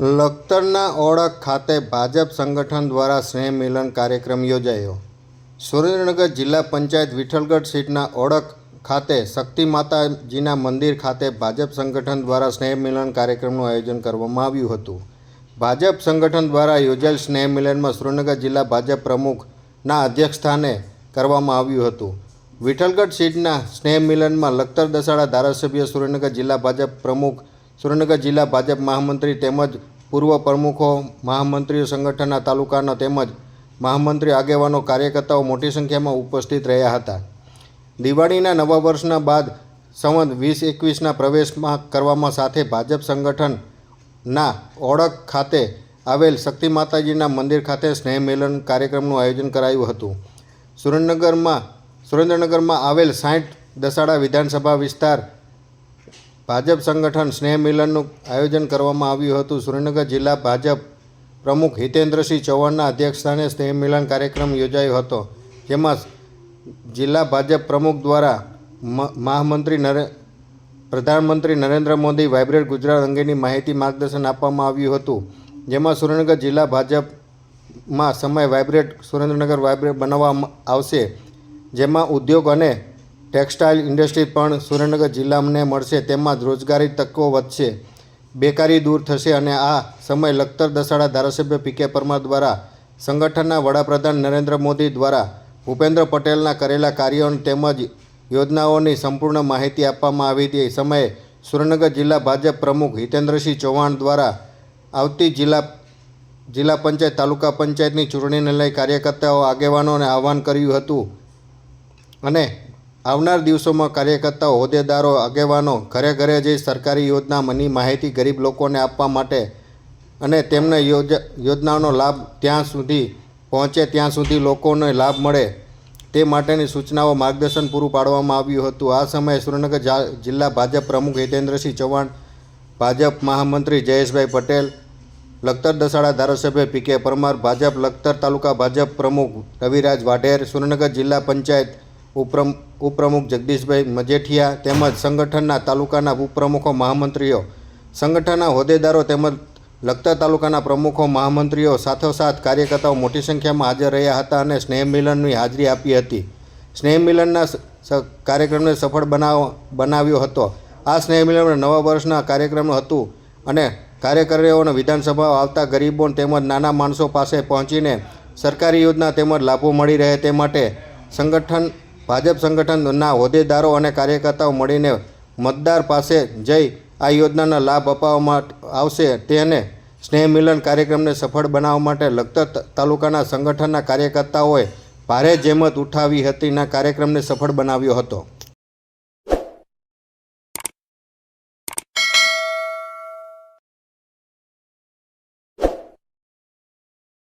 લખતરના ઓળખ ખાતે ભાજપ સંગઠન દ્વારા સ્નેહ મિલન કાર્યક્રમ યોજાયો। સુરેન્દ્રનગર જિલ્લા પંચાયત વિઠ્ઠલગઢ સીટના ઓળખ ખાતે શક્તિ માતાજીના મંદિર ખાતે ભાજપ સંગઠન દ્વારા સ્નેહ મિલન કાર્યક્રમનું આયોજન કરવામાં આવ્યું હતું। ભાજપ સંગઠન દ્વારા યોજાયેલ સ્નેહ મિલનમાં સુરેન્દ્રનગર જિલ્લા ભાજપ પ્રમુખના અધ્યક્ષસ્થાને કરવામાં આવ્યું હતું। વિઠ્ઠલગઢ સીટના સ્નેહ મિલનમાં લખતર દસાડા ધારાસભ્ય, સુરેન્દ્રનગર જિલ્લા ભાજપ પ્રમુખ, સુરેન્દ્રનગર જિલ્લા ભાજપ મહામંત્રી તેમજ પૂર્વ પ્રમુખો, મહામંત્રીઓ, સંગઠનના તાલુકાના તેમજ મહામંત્રી, આગેવાનો, કાર્યકર્તાઓ મોટી સંખ્યામાં ઉપસ્થિત રહ્યા હતા। દિવાળીના નવા વર્ષના બાદ સંવત 2021ના પ્રવેશમાં કરવામાં સાથે ભાજપ સંગઠનના ઓળખ ખાતે આવેલ શક્તિ માતાજીના મંદિર ખાતે સ્નેહ મિલન કાર્યક્રમનું આયોજન કરાયું હતું। સુરેન્દ્રનગરમાં આવેલ 60 દસાડા વિધાનસભા વિસ્તાર ભાજપ સંગઠન સ્નેહ મિલનનું આયોજન કરવામાં આવ્યું હતું। સુરેન્દ્રનગર જિલ્લા ભાજપ પ્રમુખ હિતેન્દ્રસિંહ ચૌહાણના અધ્યક્ષસ્થાને સ્નેહ મિલન કાર્યક્રમ યોજાયો હતો, જેમાં જિલ્લા ભાજપ પ્રમુખ દ્વારા પ્રધાનમંત્રી નરેન્દ્ર મોદી વાઇબ્રન્ટ ગુજરાત અંગેની માહિતી માર્ગદર્શન આપવામાં આવ્યું હતું, જેમાં સુરેન્દ્રનગર જિલ્લા ભાજપમાં સુરેન્દ્રનગર વાઇબ્રન્ટ બનાવવામાં આવશે, જેમાં ઉદ્યોગ અને ટેક્સટાઇલ ઇન્ડસ્ટ્રી પણ સુરેન્દ્રનગર જિલ્લાને મળશે, તેમજ રોજગારી તકો વધશે, બેકારી દૂર થશે અને આ સમય લખતર દસાડા ધારાસભ્ય પી.કે. પરમાર દ્વારા સંગઠનના વડાપ્રધાન નરેન્દ્ર મોદી દ્વારા ભૂપેન્દ્ર પટેલના કરેલા કાર્યો તેમજ યોજનાઓની સંપૂર્ણ માહિતી આપવામાં આવી હતી। સમયે સુરેન્દ્રનગર જિલ્લા ભાજપ પ્રમુખ હિતેન્દ્રસિંહ ચૌહાણ દ્વારા આવતી જિલ્લા પંચાયત, તાલુકા પંચાયતની ચૂંટણીને લઈ કાર્યકર્તાઓ, આગેવાનોને આહ્વાન કર્યું હતું અને આવનાર દિવસોમાં કાર્યકર્તાઓ, હોદ્દેદારો, આગેવાનો ઘરે ઘરે જઈ સરકારી યોજનાની માહિતી ગરીબ લોકોને આપવા માટે અને તેમને યોજનાઓનો લાભ ત્યાં સુધી પહોંચે, ત્યાં સુધી લોકોને લાભ મળે તે માટેની સૂચનાઓ, માર્ગદર્શન પૂરું પાડવામાં આવ્યું હતું। આ સમયે સુરેન્દ્રનગર જિલ્લા ભાજપ પ્રમુખ હિતેન્દ્રસિંહ ચૌહાણ, ભાજપ મહામંત્રી જયેશભાઈ પટેલ, લખતર દસાડા ધારાસભ્ય પી.કે. પરમાર, ભાજપ લખતર તાલુકા ભાજપ પ્રમુખ રવિરાજ વાઢેર, સુરેન્દ્રનગર જિલ્લા પંચાયત ઉપપ્રમુખ જગદીશભાઈ મજેઠિયા તેમજ સંગઠનના તાલુકાના ઉપપ્રમુખો, મહામંત્રીઓ, સંગઠનના હોદ્દેદારો તેમજ લખતર તાલુકાના પ્રમુખો, મહામંત્રીઓ સાથોસાથ કાર્યકર્તાઓ મોટી સંખ્યામાં હાજર રહ્યા હતા અને સ્નેહ મિલનની હાજરી આપી હતી। સ્નેહ મિલનના કાર્યક્રમને સફળ બનાવ્યો હતો। આ સ્નેહ મિલન નવા વર્ષના કાર્યક્રમ હતું અને કાર્યકરોને વિધાનસભા આવતા ગરીબો તેમજ નાના માણસો પાસે પહોંચીને સરકારી યોજના તેમજ લાભો મળી રહે તે માટે ભાજપ સંગઠનના હોદ્દેદારો અને કાર્યકર્તાઓ મળીને મતદાર પાસે જઈ આ યોજનાના લાભ અપાવવામાં આવશે તેને સ્નેહ મિલન કાર્યક્રમને સફળ બનાવવા માટે લખતર તાલુકાના સંગઠનના કાર્યકર્તાઓએ ભારે જહેમત ઉઠાવી હતી અને કાર્યક્રમને સફળ બનાવ્યો હતો।